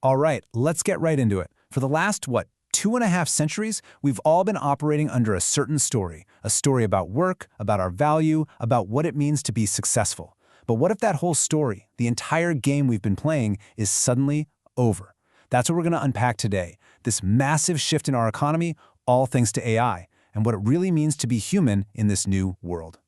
All right, let's get right into it. For the last, 2.5 centuries, we've all been operating under a certain story. A story about work, about our value, about what it means to be successful. But what if that whole story, the entire game we've been playing, is suddenly over? That's what we're going to unpack today. This massive shift in our economy, all thanks to AI, and what it really means to be human in this new world.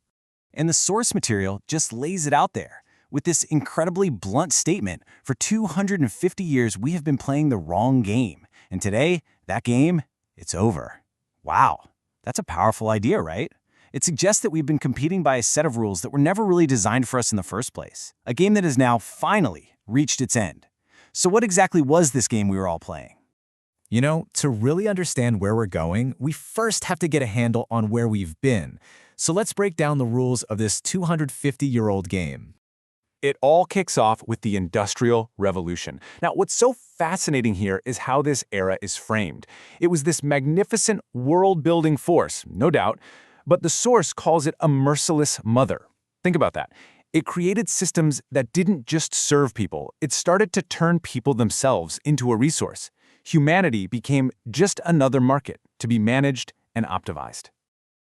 And the source material just lays it out there. With this incredibly blunt statement, for 250 years we have been playing the wrong game. And today, that game, it's over. Wow, that's a powerful idea, right? It suggests that we've been competing by a set of rules that were never really designed for us in the first place. A game that has now finally reached its end. So what exactly was this game we were all playing? You know, to really understand where we're going, we first have to get a handle on where we've been. So let's break down the rules of this 250-year-old game. It all kicks off with the Industrial Revolution. Now, what's so fascinating here is how this era is framed. It was this magnificent world-building force, no doubt, but the source calls it a merciless mother. Think about that. It created systems that didn't just serve people. It started to turn people themselves into a resource. Humanity became just another market to be managed and optimized.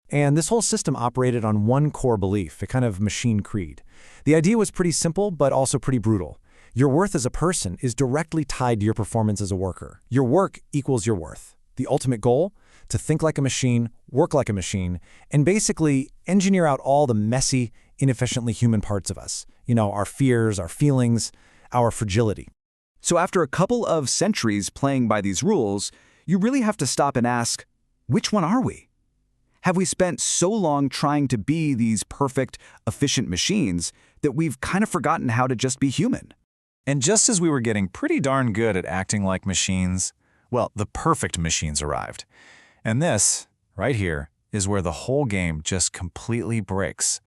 And this whole system operated on one core belief, a kind of machine creed. The idea was pretty simple, but also pretty brutal. Your worth as a person is directly tied to your performance as a worker. Your work equals your worth. The ultimate goal? To think like a machine, work like a machine, and basically engineer out all the messy, inefficiently human parts of us. You know, our fears, our feelings, our fragility. So after a couple of centuries playing by these rules, you really have to stop and ask, which one are we? Have we spent so long trying to be these perfect, efficient machines that we've kind of forgotten how to just be human? And just as we were getting pretty darn good at acting like machines, well, the perfect machines arrived. And this, right here, is where the whole game just completely breaks.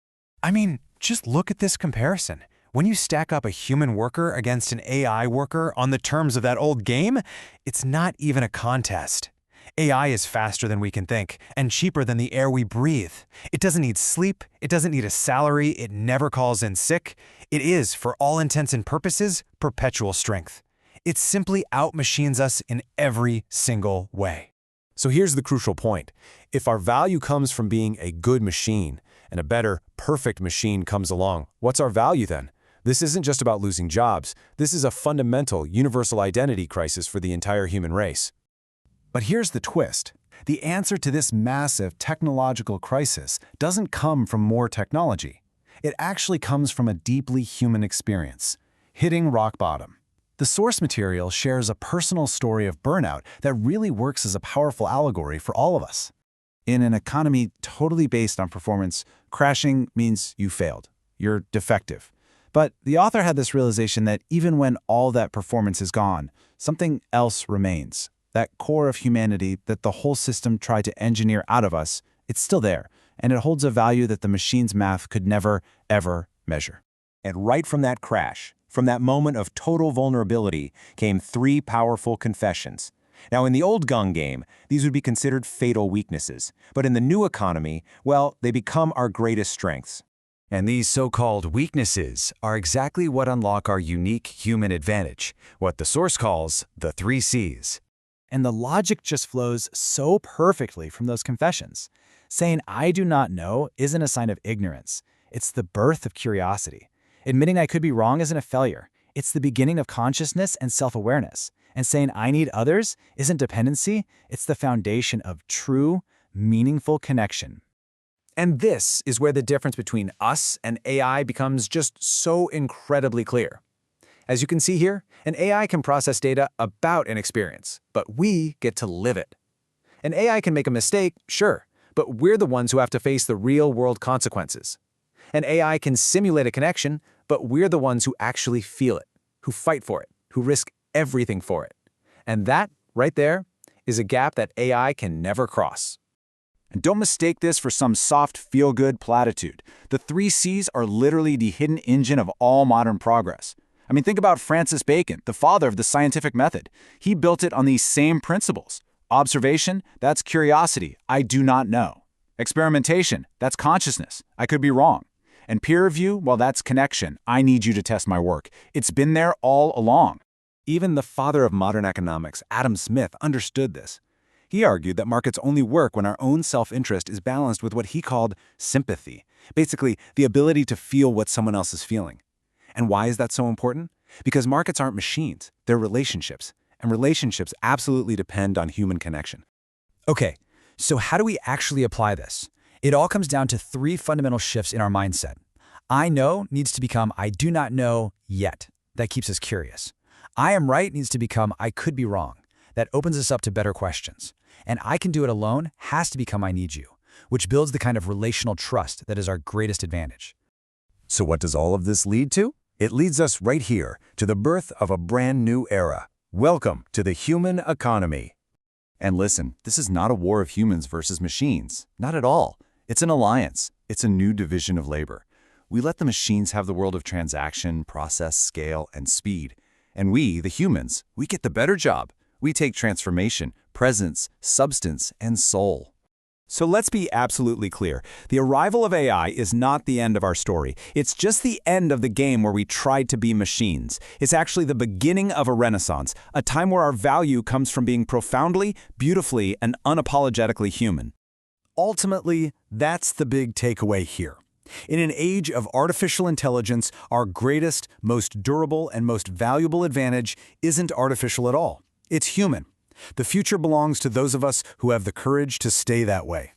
I mean, just look at this comparison. When you stack up a human worker against an AI worker on the terms of that old game, it's not even a contest. AI is faster than we can think, and cheaper than the air we breathe. It doesn't need sleep, it doesn't need a salary, it never calls in sick. It is, for all intents and purposes, perpetual strength. It simply out-machines us in every single way. So here's the crucial point. If our value comes from being a good machine, and a better, perfect machine comes along, what's our value then? This isn't just about losing jobs. This is a fundamental, universal identity crisis for the entire human race. But here's the twist. The answer to this massive technological crisis doesn't come from more technology. It actually comes from a deeply human experience, hitting rock bottom. The source material shares a personal story of burnout that really works as a powerful allegory for all of us. In an economy totally based on performance, crashing means you failed. You're defective. But the author had this realization that even when all that performance is gone, something else remains. That core of humanity that the whole system tried to engineer out of us, it's still there, and it holds a value that the machine's math could never, ever measure. And right from that crash, from that moment of total vulnerability, came three powerful confessions. Now, in the old gun game, these would be considered fatal weaknesses. But in the new economy, well, they become our greatest strengths. And these so-called weaknesses are exactly what unlock our unique human advantage, what the source calls the 3 C's. And the logic just flows so perfectly from those confessions. Saying, I do not know, isn't a sign of ignorance. It's the birth of curiosity. Admitting I could be wrong isn't a failure. It's the beginning of consciousness and self-awareness. And saying I need others isn't dependency. It's the foundation of true, meaningful connection. And this is where the difference between us and AI becomes just so incredibly clear. As you can see here, an AI can process data about an experience, but we get to live it. An AI can make a mistake, sure, but we're the ones who have to face the real-world consequences. An AI can simulate a connection, but we're the ones who actually feel it, who fight for it, who risk everything for it. And that, right there, is a gap that AI can never cross. And don't mistake this for some soft, feel-good platitude. The 3 C's are literally the hidden engine of all modern progress. I mean, think about Francis Bacon, the father of the scientific method. He built it on these same principles. Observation, that's curiosity, I do not know. Experimentation, that's consciousness, I could be wrong. And peer review, well, that's connection, I need you to test my work. It's been there all along. Even the father of modern economics, Adam Smith, understood this. He argued that markets only work when our own self-interest is balanced with what he called sympathy, basically the ability to feel what someone else is feeling. And why is that so important? Because markets aren't machines, they're relationships, and relationships absolutely depend on human connection. Okay, so how do we actually apply this? It all comes down to 3 fundamental shifts in our mindset. I know needs to become I do not know yet. That keeps us curious. I am right needs to become I could be wrong. That opens us up to better questions. And I can do it alone has to become I need you, which builds the kind of relational trust that is our greatest advantage. So what does all of this lead to? It leads us right here to the birth of a brand new era. Welcome to the human economy. And listen, this is not a war of humans versus machines. Not at all. It's an alliance. It's a new division of labor. We let the machines have the world of transaction, process, scale, and speed. And we, the humans, we get the better job. We take transformation, presence, substance, and soul. So let's be absolutely clear. The arrival of AI is not the end of our story. It's just the end of the game where we tried to be machines. It's actually the beginning of a renaissance, a time where our value comes from being profoundly, beautifully, and unapologetically human. Ultimately, that's the big takeaway here. In an age of artificial intelligence, our greatest, most durable, and most valuable advantage isn't artificial at all. It's human. The future belongs to those of us who have the courage to stay that way.